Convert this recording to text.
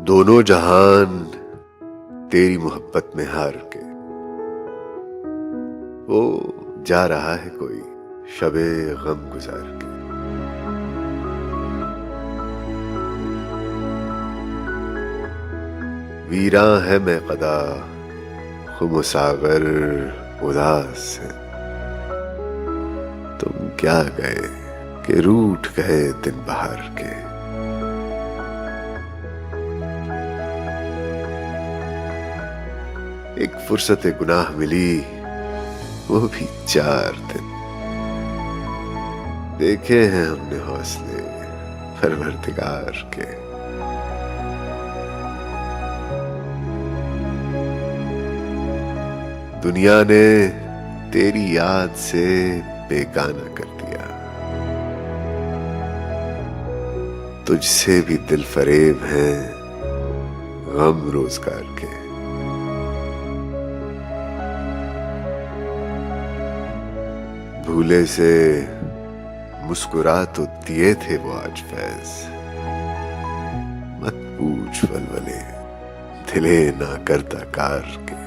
دونوں جہان تیری محبت میں ہار کے، وہ جا رہا ہے کوئی شب غم گزار کے۔ ویراں ہے میں قدا، خم و ساغر اداس ہے۔ تم کیا گئے کہ روٹھ گئے دن بہار کے۔ ایک فرصت گناہ ملی، وہ بھی 4 دن۔ دیکھے ہیں ہم نے حوصلے پروردگار کے۔ دنیا نے تیری یاد سے بیگانہ کر دیا، تجھ سے بھی دل فریب ہیں غم روزگار کے۔ بھولے سے مسکرا تو دیے تھے وہ آج فیض، مت پوچھ ولولے دلے نہ کرتا کار کے۔